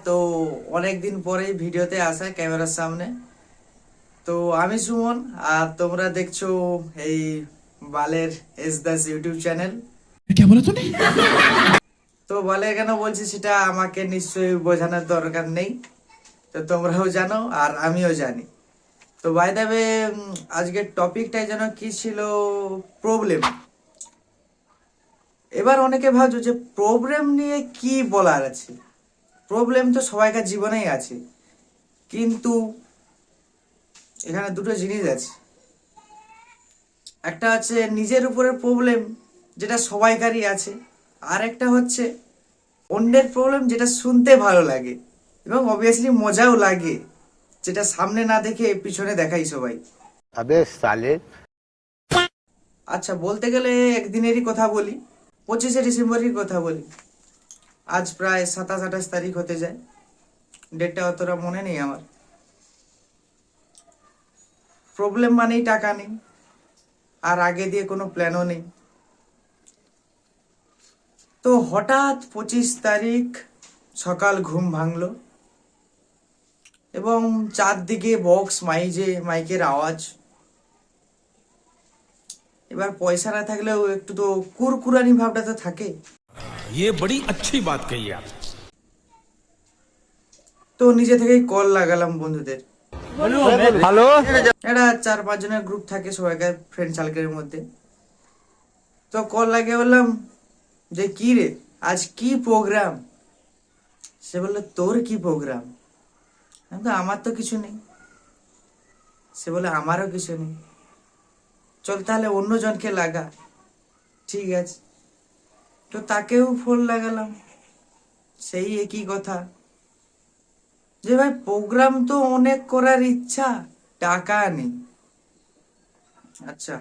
তো অনেক দিন পরেই ভিডিওতে আসা ক্যামেরার সামনে। তো আমি সুমন, আর তোমরা দেখছো এই বালের এস দাস ইউটিউব চ্যানেল। তো বালের কেন বলছি সেটা আমাকে নিশ্চয়ই বোঝানোর দরকার নেই, তো তোমরাও জানো আর আমিও জানি। তো বাই দ্য ওয়ে, আজকের টপিকটাই যেন কি ছিল, প্রবলেম। এবার অনেকে ভাবছো যে প্রবলেম নিয়ে কি বলার আছে। প্রবলেম তো সবাইকার জীবনেই আছে, কিন্তু এখানে দুটো জিনিস আছে। একটা হচ্ছে নিজের উপরের প্রবলেম, যেটা সবাইকারই আছে। আর একটা হচ্ছে অন্যের প্রবলেম, যেটা শুনতে ভালো লাগে এবং অবভিয়াসলি মজাও লাগে, যেটা সামনে না দেখে পিছনে দেখাই সবাই। अबे साले। আচ্ছা, বলতে গেলে একদিনেরই কথা বলি, 25শে ডিসেম্বরের কথা বলি। আজ প্রায় 27-28 তারিখ হতে যায়, ডেটটা অতটা মনে নেই আমার। প্রবলেম মানেই টাকা নেই, আর আগে দিয়ে কোনো প্ল্যানও নেই। তো হঠাৎ 25 তারিখ সকাল ঘুম ভাঙলো এবং চারদিকে বক্স মাইকের আওয়াজ। এবার পয়সা না থাকলেও একটু তো কুরকুরানি ভাবটা তো থাকে। ये बड़ी अच्छी बात कही आप। তো নিজে থেকেই কল লাগালাম বন্ধুদের। हेलो। একটা 4-5 জনের গ্রুপ থাকে সবাইকার ফ্রেন্ড সার্কেলের মধ্যে। তো কল লাগিয়ে বললাম যে কি রে, আজ কি প্রোগ্রাম? সে বললো তোর কি প্রোগ্রাম? আমি তো আমার তো কিছু নেই। সে বলে আমারও কিছু নেই, চল তাহলে অন্য জনকে লাগা। ঠিক আছে, তো তাকেও ফোন লাগালাম, সেই একই কথা, যে ভাই প্রোগ্রাম তো অনেক করার ইচ্ছা, টাকা নেই। আচ্ছা,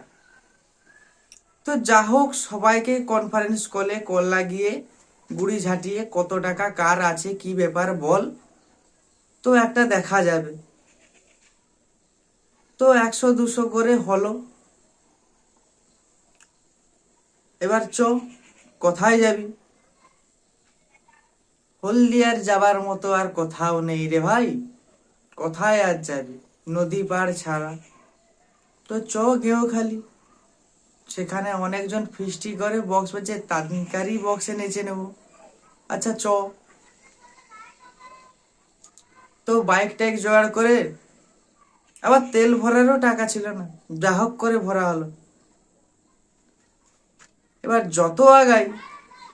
তো যা হোক সবাইকে কনফারেন্স কলে কল লাগিয়ে গুড়ি ঝাঁটিয়ে কত টাকা কার আছে, কি ব্যাপার বল, তো একটা দেখা যাবে। তো 100-200 করে হলো। এবার কোথায় যাবি? হলদিয়ার যাবার মতো আর কোথাও নেই রে ভাই, কোথায় আর যাবি নদী পাড় ছাড়া? তো গেঁওখালি, সেখানে অনেকজন ফিস্টি করে, বক্স বাজে, তানকারি বক্সে নেচে নেব। আচ্ছা তো বাইক টাইক জোগাড় করে, আবার তেল ভরারও টাকা ছিল না, যা হোক করে ভরা হলো। এবার যত আগাই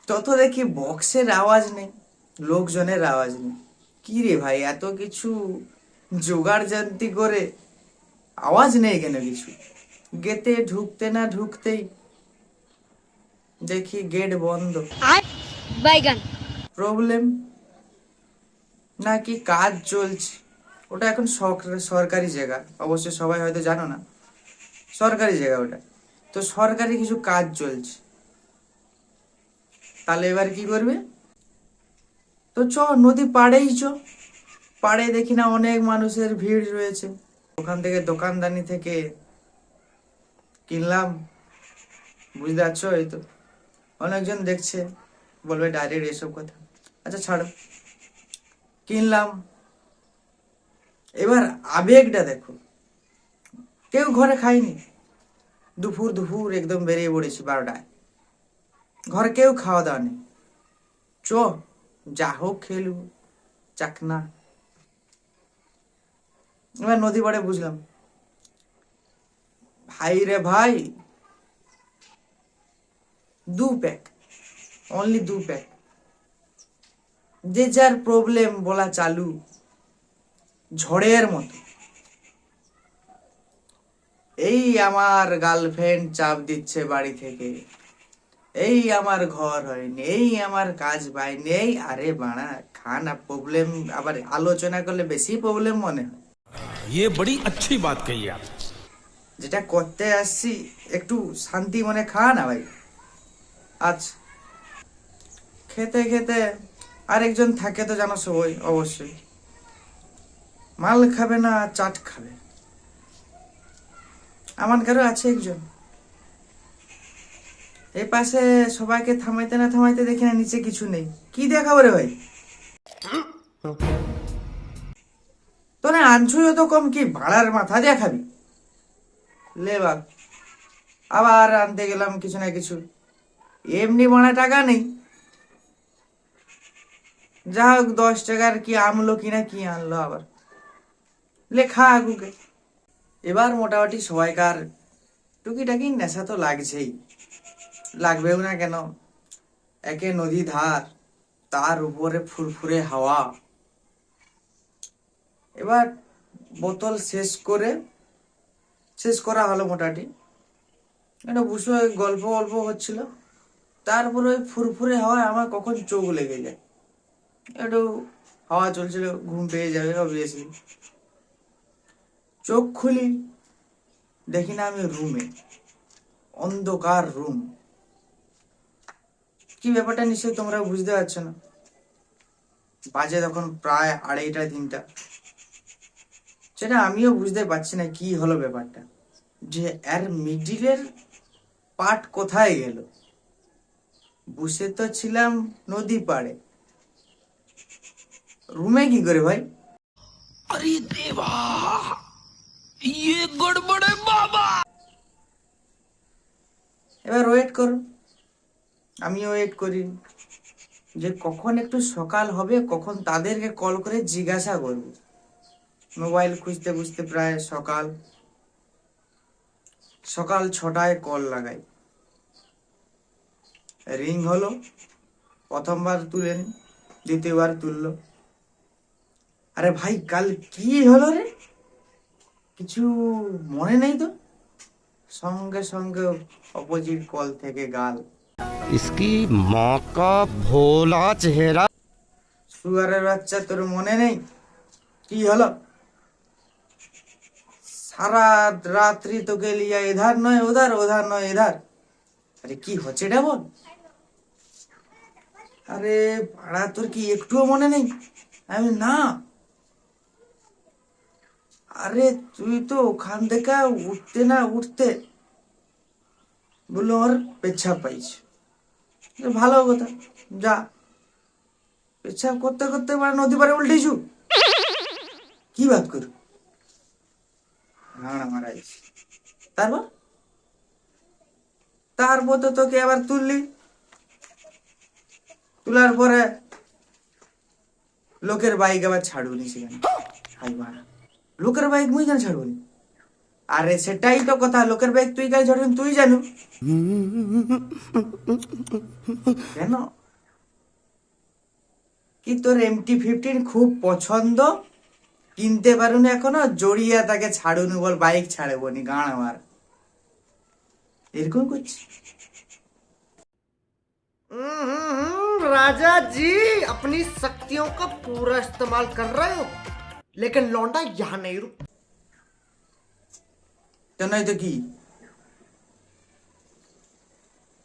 তত দেখি বক্সের আওয়াজ নেই, লোকজনের আওয়াজ নেই। কি রে ভাই, এত কিছু জোগাড় জান্তি করে আওয়াজ নেই কেন কিছু? গেটে ঢুকতে না ঢুকতেই দেখি গেট বন্ধ। বাইগান। প্রবলেম নাকি কাজ চলছে? ওটা এখন সরকারি জায়গা, অবশ্যই সবাই হয়তো জানো না, সরকারি জায়গা ওটা। তো সরকারি কিছু কাজ চলছে, তাহলে এবার কি করবে? তো নদী পাড়েই পাড়ে দেখি না অনেক মানুষের ভিড় রয়েছে। ওখান থেকে দোকানদানি থেকে কিনলাম, বুঝতে পারছো? এই তো অনেকজন দেখছে, বলবে ডাইরেক্ট এসব কথা। আচ্ছা ছাড়ো, কিনলাম। এবার আবেগটা দেখো, কেউ ঘরে খায়নি। দুপুর দুপুর একদম বেরিয়ে পড়েছি 12টায়, ঘরে কেউ খাওয়া দাওয়া নেই। যা হোক খেলব চাকনা। এবার নদী পাড়ে বুঝলাম, ভাই রে ভাই, 2 প্যাক, অনলি 2 প্যাক। যে যার প্রবলেম বলা চালু, ঝড়ের মতো। এই আমার গার্লফ্রেন্ড চাপ দিচ্ছে বাড়ি থেকে, এই আমার ঘর হয়নি, এই আমার কাজ পাইনি, এই আরে বাড়া খানা প্রবলেম আবার আলোচনা করলে বেশি প্রবলেম মনে হয়। ये बड़ी अच्छी बात कही आप। যেটা করতে আসছি একটু শান্তি মনে খা না ভাই। আচ্ছা, খেতে খেতে আরেকজন থাকে তো জানো সবাই, অবশ্যই মাল খাবে না চাট খাবে। আমার ঘরেও আছে একজন। এই পাশে সবাইকে থামাইতে না থামাইতে দেখি না নিচে কিছু নেই। কি দেখাবো রে ভাই? তোরে আনছুই তো কম কি ভাড়ার মাথা দিয়ে খাবি? লে বাপ, আবার আনতে গেলাম কিছু না কিছু, এমনি মনে টাকা নেই। যা হোক 10 টাকার কি আমলো কিনা কি আনলো আবার, লেখা আগুকে। এবার মোটামুটি সবাইকার টুকিটাকি নেশা তো লাগছেই, লাগবেও না কেন? একে নদী ধার, তার উপরে ফুরফুরে হাওয়া। এবার বোতল শেষ করা হলো মোটামুটি, একটা বসে গল্প গল্প হচ্ছিল। তারপরে ওই ফুরফুরে হাওয়ায় আমার কখন চোখ লেগে যায়, একটু হাওয়া চলছিল, ঘুম পেয়ে যাবে অবভিয়াসলি। চোখ খুলি, দেখি না আমি রুমে, অন্ধকার রুম। কি ব্যাপারটা নিশ্চয়ই তোমরা বুঝতে পারছো না। বাজে তখন প্রায় 2:30-3টা। সেটা আমিও বুঝতে পারছি না কি হলো ব্যাপারটা, যে এর মিডিলের পার্ট কোথায় গেল। বসে তো ছিলাম নদী পাড়ে, রুমে কি করে ভাই? अरे देवा, ये गड़बड़ है बाबा। এবার ওয়েট করো, আমিও ওয়েট করি যে কখন একটু সকাল হবে, কখন তাদেরকে কল করে জিজ্ঞাসা করব। মোবাইল খুঁজতে খুঁজতে প্রায় সকাল 6টায় কল লাগাই। রিং হলো, প্রথমবার তুলেন, দ্বিতীয়বার তুললো। আরে ভাই কাল কি হলো রে, কিছু মনে নেই তো? সঙ্গে সঙ্গে অপোজিট কল থেকে গাল, इसकी माँ का भोला चेहरा। সুগারের বাচ্চা, তোর মনে নেই কি হলো? সারা রাত্রি তোকে লিয়া ইধার নয় উধার, উধার নয় ইধার। আরে কি হচ্ছে এটা বল? আরে পাড়া, তোর কি একটুও মনে নেই? আমি না, আরে তুই তো ওখান থেকে উঠতে না উঠতে বললো ওর পেচ্ছাপ পাইছে। ভালো কথা, যা পেচ্ছাপ করতে করতে মানে নদী পাড়ে উল্টেছু, কি বাত করু? না মারাইছি। তারপর তারপর তো তোকে আবার তুললি, তোলার পরে লোকের বাইক আবার ছাড়ুনি সেখানে। হাই মারা, লোকের বাইক মুই কেন ছাড়বনি? আরে সেটাই তো কথা, লোকের বাইক তুই কেন ছাড়বি তুই জানু কেন? কি তোর MT-15 খুব পছন্দ, কিনতে পারুনি এখনো, জড়িয়ে তাকে ছাড়ুনি বল বাইক ছাড়বনি, গান আমার এরকম করছি। राजा जी अपनी शक्तियों का पूरा इस्तेमाल कर रहे हो, लेकिन लौंडा यहाँ नहीं रुक। তো নয় তো কি?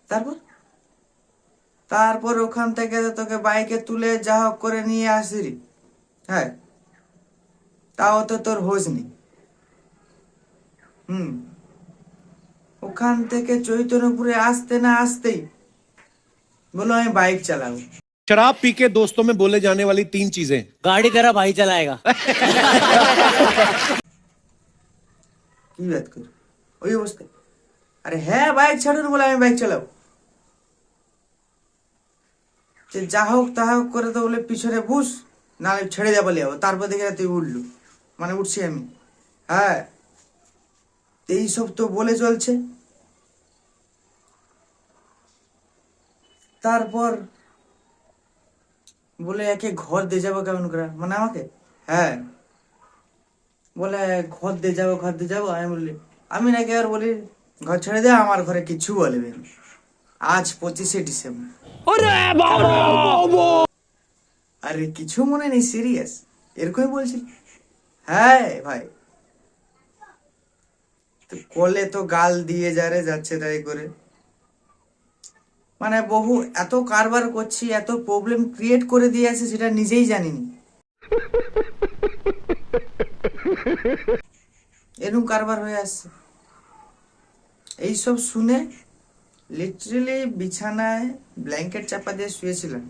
তারপর তারপর ওখান থেকে তো তোকে বাইকে তুলে যা হোক করে নিয়ে আসিরি, হ্যাঁ, তাও তো তোর হোশ নেই। ওখান থেকে চৈতন্যপুরে আসতে না আসতেই বলো আমি বাইক চালাবো। शराब पी के दोस्तों में बोले जाने वाली 3 चीजें। गाड़ी तेरा भाई चलाएगा। কি বাত কর ওই অবস্থায়? আরে হ্যাঁ বাইক ছাড়ুন বলে আমি বাইক চালাবো। যে যা হোক তা হোক করে তো বলে পিছনে বুস, না ছেড়ে যাবো যাবো। তারপর দেখে তুই উঠলু, মানে উঠছি আমি, হ্যাঁ, এইসব তো বলে চলছে। তারপর বলে একে ঘর দিয়ে যাবো কেমন করে, মানে আমাকে, হ্যাঁ, বলে ঘর দিয়ে যাবো ঘর দিয়ে যাবো। আমি বললি, আমি নাকি আর বলি ঘর ছেড়ে দে, আমার ঘরে কিছু বলবে না। আজ 25শে ডিসেম্বর, আরে কিছু মনে নেই, সিরিয়াস এরকমই বলছি। হ্যাঁ ভাই, তো কলে তো গাল দিয়ে যারে যাচ্ছে তাই করে, মানে বহু এত কারবার করছি, এত প্রবলেম ক্রিয়েট করে দিয়ে আছে সেটা নিজেই জানিনি। এরকম কারবার হয়ে আসছে। এইসব শুনে লিটারেলি বিছানায় ব্ল্যাঙ্কেট চাপা দিয়ে শুয়েছিলাম।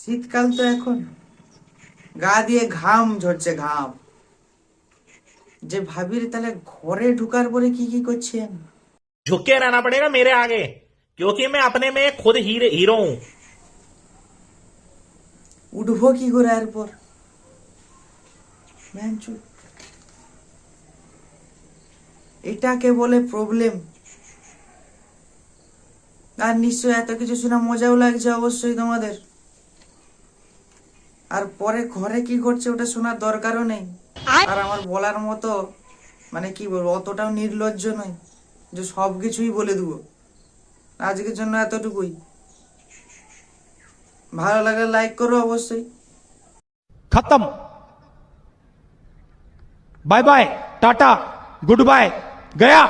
শীতকাল তো এখন, গা দিয়ে ঘাম ঝরছে, ঘাম। যে ভাবির তাহলে ঘরে ঢুকার পরে কি কি করছেন? झुक के रहना पड़ेगा मेरे आगे, क्योंकि मैं अपने में खुद हीरो हूं। উঠবো কি করে এরপর? ম্যানচু, এটাকে বলে প্রবলেম। আর নিশ্চয় এত কিছু শুনে মজাও লাগছে অবশ্যই তোমাদের। আর পরে ঘরে কি ঘটছে ওটা শোনার দরকারও নেই। আর আমার বলার মতো মানে কি বলবো, অতটাও নির্লজ্জ নয় যে সব কিছুই বলে দেবো। আজকের জন্য এতটুকুই। ভালো লাগলে লাইক করো অবশ্যই। खत्म। Bye bye, tata, good bye, गया।